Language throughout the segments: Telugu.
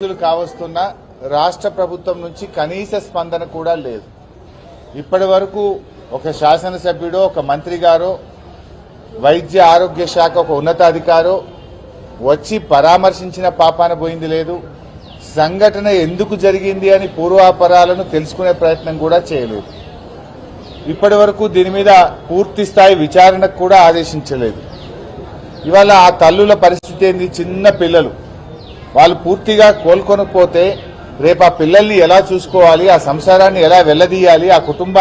కావస్తున్న రాష్ట్ర ప్రభుత్వం నుంచి కనీస స్పందన కూడా లేదు. ఇప్పటి వరకు ఒక శాసనసభ్యుడో ఒక మంత్రి గారో వైద్య ఆరోగ్య శాఖ ఒక ఉన్నతాధికారో వచ్చి పరామర్శించిన పాపాన పోయింది లేదు. సంఘటన ఎందుకు జరిగింది అని పూర్వాపరాలను తెలుసుకునే ప్రయత్నం కూడా చేయలేదు. ఇప్పటి వరకు దీని మీద పూర్తి స్థాయి విచారణకు కూడా ఆదేశించలేదు. ఇవాళ ఆ తల్లుల పరిస్థితి ఏంది? చిన్న పిల్లలు, వాళ్ళు పూర్తిగా కోలుకొనకపోతే రేపు ఆ పిల్లల్ని ఎలా చూసుకోవాలి, ఆ సంసారాన్ని ఎలా వెళ్లదీయాలి, ఆ కుటుంబ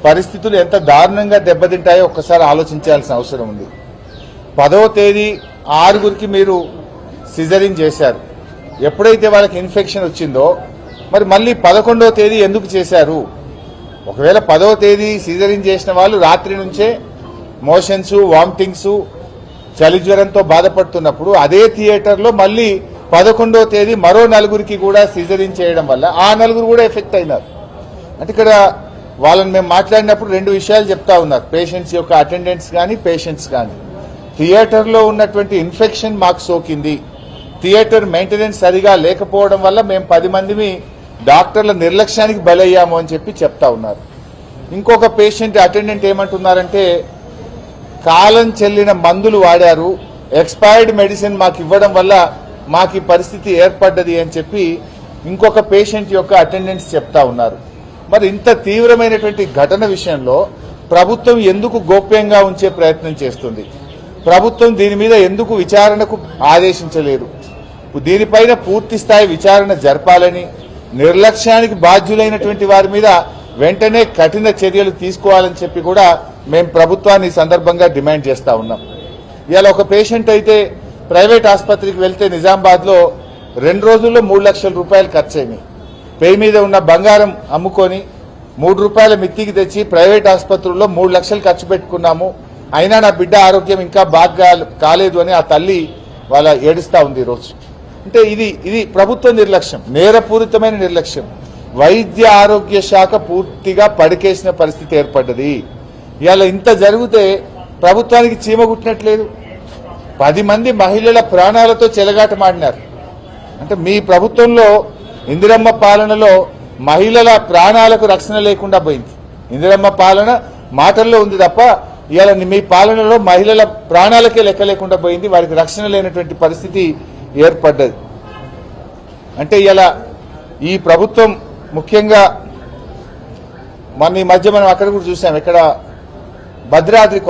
పరిస్థితులు ఎంత దారుణంగా దెబ్బతింటాయో ఒక్కసారి ఆలోచించాల్సిన అవసరం ఉంది. 10వ తేదీ 6గురికి మీరు సిజరింగ్ చేశారు. ఎప్పుడైతే వాళ్ళకి ఇన్ఫెక్షన్ వచ్చిందో మరి మళ్ళీ 11వ తేదీ ఎందుకు చేశారు? ఒకవేళ 10వ తేదీ సిజరింగ్ చేసిన వాళ్ళు రాత్రి నుంచే మోషన్స్, వామిటింగ్స్, చలి జ్వరంతో బాధపడుతున్నప్పుడు అదే థియేటర్లో మళ్ళీ 11వ తేదీ మరో 4గురికి కూడా సిజరింగ్ చేయడం వల్ల ఆ 4గురు కూడా ఎఫెక్ట్ అయినారు. అంటే ఇక్కడ వాళ్ళని మేము మాట్లాడినప్పుడు 2 విషయాలు చెప్తా ఉన్నారు. పేషెంట్స్ యొక్క అటెండెంట్స్ కానీ పేషెంట్స్ కానీ థియేటర్లో ఉన్నటువంటి ఇన్ఫెక్షన్ మాకు సోకింది, థియేటర్ మెయింటెనెన్స్ సరిగా లేకపోవడం వల్ల మేము 10 మందిని డాక్టర్ల నిర్లక్ష్యానికి బలయ్యాము అని చెప్పి చెప్తా ఉన్నారు. ఇంకొక పేషెంట్ అటెండెంట్ ఏమంటున్నారంటే కాలం చెల్లిన మందులు వాడారు, ఎక్స్పైర్డ్ మెడిసిన్ మాకు ఇవ్వడం వల్ల మాకు ఈ పరిస్థితి ఏర్పడ్డది అని చెప్పి ఇంకొక పేషెంట్ యొక్క అటెండెన్స్ చెప్తా ఉన్నారు. మరి ఇంత తీవ్రమైనటువంటి ఘటన విషయంలో ప్రభుత్వం ఎందుకు గోప్యంగా ఉంచే ప్రయత్నం చేస్తుంది? ప్రభుత్వం దీని మీద ఎందుకు విచారణకు ఆదేశించలేదు? దీనిపైన పూర్తి స్థాయి విచారణ జరపాలని, నిర్లక్ష్యానికి బాధ్యులైనటువంటి వారి మీద వెంటనే కఠిన చర్యలు తీసుకోవాలని చెప్పి కూడా మేము ప్రభుత్వాన్ని ఈ సందర్భంగా డిమాండ్ చేస్తా ఉన్నాం. ఇవాళ ఒక పేషెంట్ అయితే ప్రైవేట్ ఆసుపత్రికి వెళ్తే నిజామాబాద్లో 2 రోజుల్లో 3 లక్షల రూపాయలు ఖర్చయినాయి. పేయి మీద ఉన్న బంగారం అమ్ముకొని 3 రూపాయల మిత్తికి తెచ్చి ప్రైవేట్ ఆసుపత్రుల్లో 3 లక్షలు ఖర్చు పెట్టుకున్నాము, అయినా నా బిడ్డ ఆరోగ్యం ఇంకా బాగా కాలేదు అని ఆ తల్లి వాళ్ళ ఏడుస్తా ఉంది ఈరోజు. అంటే ఇది ప్రభుత్వ నిర్లక్ష్యం, నేరపూరితమైన నిర్లక్ష్యం. వైద్య ఆరోగ్య శాఖ పూర్తిగా పడికేసిన పరిస్థితి ఏర్పడ్డది. ఇవాళ ఇంత జరిగితే ప్రభుత్వానికి చీమ కుట్టినట్లేదు. 10 మంది మహిళల ప్రాణాలతో చెలగాటమాడినారు. అంటే మీ ప్రభుత్వంలో ఇందిరమ్మ పాలనలో మహిళల ప్రాణాలకు రక్షణ లేకుండా పోయింది. ఇందిరమ్మ పాలన మాటల్లో ఉంది తప్ప ఇవాళ మీ పాలనలో మహిళల ప్రాణాలకే లెక్క లేకుండా పోయింది, వారికి రక్షణ లేనటువంటి పరిస్థితి ఏర్పడ్డది. అంటే ఇలా ఈ ప్రభుత్వం ముఖ్యంగా ఈ మధ్య మనం అక్కడ కూడా చూసాం, ఇక్కడ భద్రాద్రి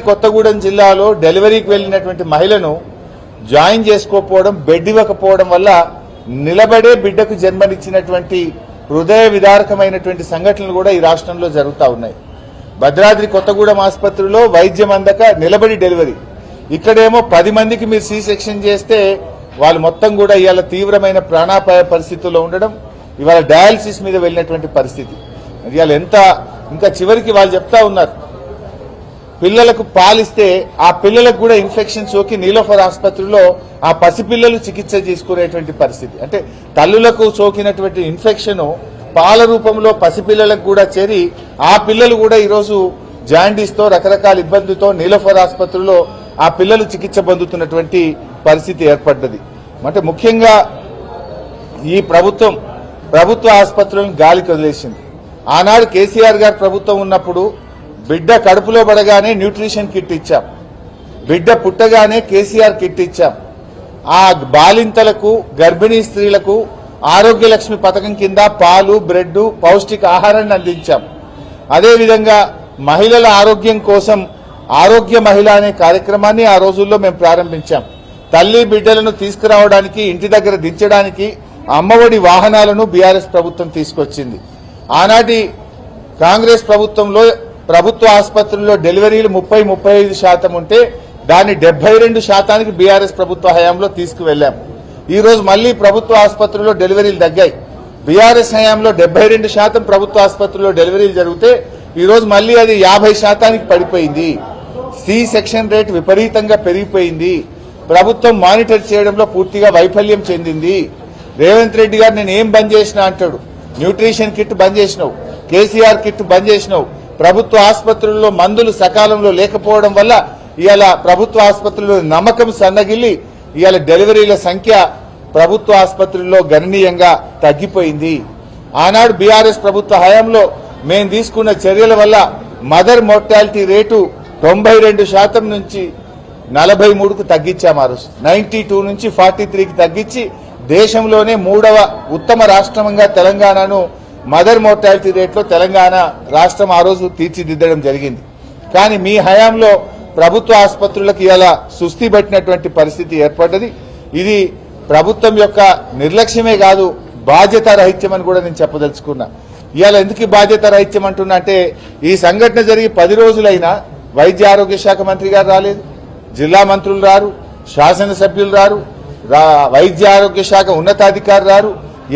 కొత్తగూడెం జిల్లాలో డెలివరీకి వెళ్లినటువంటి మహిళను జాయిన్ చేసుకోకపోవడం, బెడ్ ఇవ్వకపోవడం వల్ల నిలబడే బిడ్డకు జన్మనిచ్చినటువంటి హృదయ విదారకమైనటువంటి సంఘటనలు కూడా ఈ రాష్ట్రంలో జరుగుతూ ఉన్నాయి. భద్రాద్రి కొత్తగూడెం ఆసుపత్రిలో వైద్యం అందక నిలబడి డెలివరీ, ఇక్కడేమో 10 మందికి మీరు సి సెక్షన్ చేస్తే వాళ్ళు మొత్తం కూడా ఇవాళ తీవ్రమైన ప్రాణాపాయ పరిస్థితుల్లో ఉండడం, ఇవాళ డయాలసిస్ మీద వెళ్ళినటువంటి పరిస్థితి. ఇవాళ ఇంకా చివరికి వాళ్ళు చెప్తా ఉన్నారు, పిల్లలకు పాలిస్తే ఆ పిల్లలకు కూడా ఇన్ఫెక్షన్ సోకి నీలోఫర్ ఆసుపత్రిలో ఆ పసిపిల్లలు చికిత్స తీసుకునేటువంటి పరిస్థితి. అంటే తల్లులకు సోకినటువంటి ఇన్ఫెక్షన్ పాల రూపంలో పసిపిల్లలకు కూడా చేరి ఆ పిల్లలు కూడా ఈరోజు జాండీస్తో రకరకాల ఇబ్బందులతో నీలోఫర్ ఆసుపత్రిలో ఆ పిల్లలు చికిత్స పొందుతున్నటువంటి పరిస్థితి ఏర్పడ్డది. అంటే ముఖ్యంగా ఈ ప్రభుత్వ ఆసుపత్రులను గాలికి వదిలేసింది. ఆనాడు కేసీఆర్ గారు ప్రభుత్వం ఉన్నప్పుడు బిడ్డ కడుపులో పడగానే న్యూట్రిషన్ కిట్ ఇచ్చాం, బిడ్డ పుట్టగానే కేసీఆర్ కిట్ ఇచ్చాం. ఆ బాలింతలకు, గర్భిణీ స్త్రీలకు ఆరోగ్య లక్ష్మి పథకం కింద పాలు, బ్రెడ్, పౌష్టిక ఆహారాన్ని అందించాం. అదేవిధంగా మహిళల ఆరోగ్యం కోసం ఆరోగ్య మహిళ అనే కార్యక్రమాన్ని ఆ రోజుల్లో మేము ప్రారంభించాం. తల్లి బిడ్డలను తీసుకురావడానికి, ఇంటి దగ్గర దించడానికి అమ్మఒడి వాహనాలను బీఆర్ఎస్ ప్రభుత్వం తీసుకొచ్చింది. ఆనాటి కాంగ్రెస్ ప్రభుత్వంలో ప్రభుత్వ ఆసుపత్రుల్లో డెలివరీలు 30-35% ఉంటే దాన్ని 72% బీఆర్ఎస్ ప్రభుత్వ హయాంలో తీసుకువెళ్లాం. ఈ రోజు మళ్లీ ప్రభుత్వ ఆసుపత్రుల్లో డెలివరీలు తగ్గాయి. బీఆర్ఎస్ హయాంలో 72% ప్రభుత్వ ఆసుపత్రుల్లో డెలివరీలు జరిగితే ఈ రోజు మళ్లీ అది 50% పడిపోయింది. సి సెక్షన్ రేట్ విపరీతంగా పెరిగిపోయింది. ప్రభుత్వం మానిటర్ చేయడంలో పూర్తిగా వైఫల్యం చెందింది. రేవంత్ రెడ్డి గారు నేను ఏం బంద్ చేసినా అంటాడు, న్యూట్రిషన్ కిట్ బంద్ చేసినావు, కేసీఆర్ కిట్ బంద్ చేసినావు, ప్రభుత్వ ఆసుపత్రుల్లో మందులు సకాలంలో లేకపోవడం వల్ల ఇవాళ ప్రభుత్వ ఆసుపత్రుల్లో నమ్మకం సన్నగిల్లి ఇవాళ డెలివరీల సంఖ్య ప్రభుత్వ ఆసుపత్రుల్లో గణనీయంగా తగ్గిపోయింది. ఆనాడు బీఆర్ఎస్ ప్రభుత్వ హయాంలో మేము తీసుకున్న చర్యల వల్ల మదర్ మోర్టాలిటీ రేటు 92% నుంచి 43కు తగ్గించాము. 92 నుంచి 43కి తగ్గించి దేశంలోనే 3వ ఉత్తమ రాష్ట్రంగా తెలంగాణను మదర్ మోర్టాలిటీ రేట్లో తెలంగాణ రాష్ట్రం ఆ రోజు తీర్చిదిద్దడం జరిగింది. కానీ మీ హయాంలో ప్రభుత్వ ఆసుపత్రులకు ఇలా సుస్థి పట్టినటువంటి పరిస్థితి ఏర్పడ్డది. ఇది ప్రభుత్వం యొక్క నిర్లక్ష్యమే కాదు, బాధ్యత రహిత్యం అని కూడా నేను చెప్పదలుచుకున్నా. ఇవాళ ఎందుకు బాధ్యత రహిత్యం అంటున్నా అంటే ఈ సంఘటన జరిగి 10 రోజులైనా వైద్య ఆరోగ్య శాఖ మంత్రి గారు రాలేదు, జిల్లా మంత్రులు రారు, శాసనసభ్యులు రారు, వైద్య ఆరోగ్య శాఖ ఉన్నతాధికారి రారు,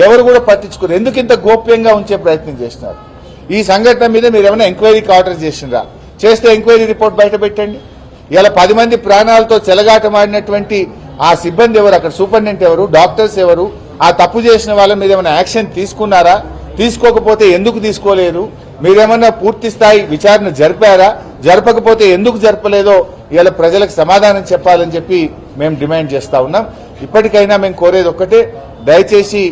ఎవరు కూడా పట్టించుకోరు. ఎందుకు ఇంత గోప్యంగా ఉంచే ప్రయత్నం చేస్తున్నారు? ఈ సంఘటన మీద మీరు ఏమైనా ఎంక్వైరీకి ఆర్డర్ చేసినరా? చేస్తే ఎంక్వైరీ రిపోర్ట్ బయట పెట్టండి. ఇలా 10 మంది ప్రాణాలతో చెలగాటమాడినటువంటి ఆ సిబ్బంది ఎవరు, అక్కడ సూపరింటెండెంట్ ఎవరు, డాక్టర్స్ ఎవరు, ఆ తప్పు చేసిన వాళ్ళ మీద ఏమైనా యాక్షన్ తీసుకున్నారా? తీసుకోకపోతే ఎందుకు తీసుకోలేదు? మీరేమన్నా పూర్తి స్థాయి విచారణ జరిపారా? జరపకపోతే ఎందుకు జరపలేదో ఇలా ప్రజలకు సమాధానం చెప్పాలని చెప్పి మేము డిమాండ్ చేస్తా ఉన్నాం. ఇప్పటికైనా మేము కోరేది ఒక్కటే, దయచేసి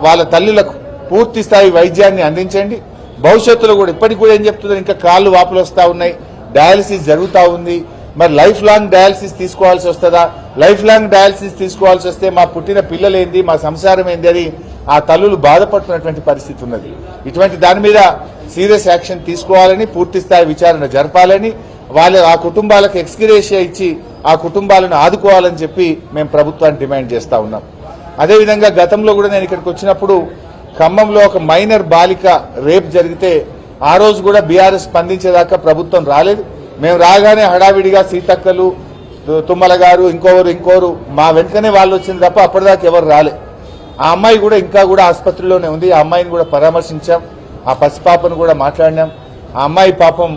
వాళ్ళ తల్లులకు పూర్తి స్థాయి వైద్యాన్ని అందించండి. భవిష్యత్తులో కూడా ఇప్పటికి కూడా ఏం చెప్తున్నారు, ఇంకా కాళ్ళు వాపులు వస్తా ఉన్నాయి, డయాలసిస్ జరుగుతూ ఉంది. మరి లైఫ్ లాంగ్ డయాలసిస్ తీసుకోవాల్సి వస్తుందా? లైఫ్ లాంగ్ డయాలసిస్ తీసుకోవాల్సి వస్తే మా పుట్టిన పిల్లలేంది, మా సంసారం ఏంది అని ఆ తల్లులు బాధపడుతున్నటువంటి పరిస్థితి ఉన్నది. ఇటువంటి దాని మీద సీరియస్ యాక్షన్ తీసుకోవాలని, పూర్తి స్థాయి విచారణ జరపాలని, ఆ కుటుంబాలకు ఎక్స్గ్రేషియా ఇచ్చి ఆ కుటుంబాలను ఆదుకోవాలని చెప్పి మేము ప్రభుత్వాన్ని డిమాండ్ చేస్తా ఉన్నాం. అదేవిధంగా గతంలో కూడా నేను ఇక్కడికి వచ్చినప్పుడు ఖమ్మంలో ఒక మైనర్ బాలిక రేప్ జరిగితే ఆ రోజు కూడా బీఆర్ఎస్ స్పందించేదాకా ప్రభుత్వం రాలేదు. మేము రాగానే హడావిడిగా సీతక్కలు, తుమ్మల గారు, ఇంకోరు మా వెంటనే వాళ్ళు వచ్చింది తప్ప అప్పటిదాకా ఎవరు రాలే. ఆ అమ్మాయి కూడా ఇంకా కూడా ఆసుపత్రిలోనే ఉంది. ఆ అమ్మాయిని కూడా పరామర్శించాం, ఆ పసిపాపను కూడా మాట్లాడినాం. ఆ అమ్మాయి పాపం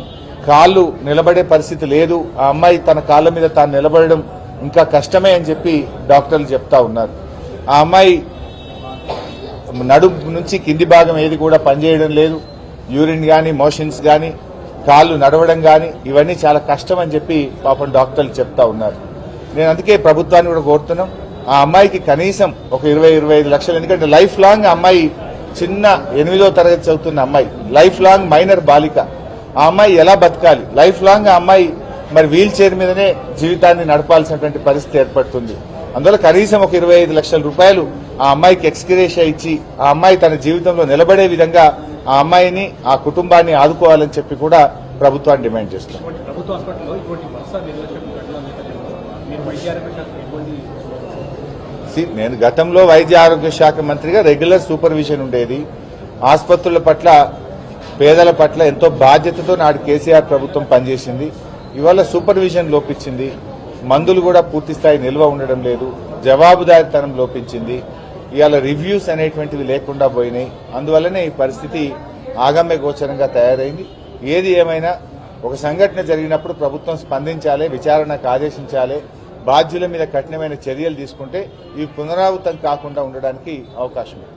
కాళ్ళు నిలబడే పరిస్థితి లేదు. ఆ అమ్మాయి తన కాళ్ళ మీద తాను నిలబడడం ఇంకా కష్టమే అని చెప్పి డాక్టర్లు చెప్తా ఉన్నారు. ఆ అమ్మాయి నడుము నుంచి కింది భాగం ఏది కూడా పనిచేయడం లేదు. యూరిన్ కానీ, మోషన్స్ కానీ, కాళ్ళు నడవడం కానీ ఇవన్నీ చాలా కష్టం అని చెప్పి పాపం డాక్టర్లు చెప్తా ఉన్నారు. నేను అందుకే ప్రభుత్వాన్ని కూడా కోరుతున్నాం, ఆ అమ్మాయికి కనీసం ఒక 20-25 లక్షలు, ఎందుకంటే లైఫ్ లాంగ్ అమ్మాయి, చిన్న 8వ తరగతి చదువుతున్న అమ్మాయి, లైఫ్ లాంగ్ మైనర్ బాలిక. ఆ అమ్మాయి ఎలా బతకాలి? లైఫ్ లాంగ్ ఆ అమ్మాయి మరి వీల్ చైర్ మీదనే జీవితాన్ని నడపాల్సినటువంటి పరిస్థితి ఏర్పడుతుంది. అందువల్ల కనీసం ఒక 25 లక్షల రూపాయలు ఆ అమ్మాయికి ఎక్స్గ్రేషియా ఇచ్చి ఆ అమ్మాయి తన జీవితంలో నిలబడే విధంగా ఆ అమ్మాయిని, ఆ కుటుంబాన్ని ఆదుకోవాలని చెప్పి కూడా ప్రభుత్వాన్ని డిమాండ్ చేస్తున్నాం. నేను గతంలో వైద్య ఆరోగ్య శాఖ మంత్రిగా రెగ్యులర్ సూపర్విజన్ ఉండేది. ఆసుపత్రుల పట్ల, పేదల పట్ల ఎంతో బాధ్యతతో నాడు కేసీఆర్ ప్రభుత్వం పనిచేసింది. ఇవాళ సూపర్విజన్ లోపించింది, మందులు కూడా పూర్తి స్థాయి నిల్వ ఉండడం లేదు, జవాబుదారీతనం లోపించింది. ఇవాళ రివ్యూస్ అనేటువంటివి లేకుండా పోయినాయి. అందువల్లనే ఈ పరిస్థితి ఆగమ్య గోచరంగా తయారైంది. ఏది ఏమైనా ఒక సంఘటన జరిగినప్పుడు ప్రభుత్వం స్పందించాలి, విచారణకు ఆదేశించాలి, బాధ్యుల మీద కఠినమైన చర్యలు తీసుకుంటే ఇవి పునరావృతం కాకుండా ఉండడానికి అవకాశం ఉంది.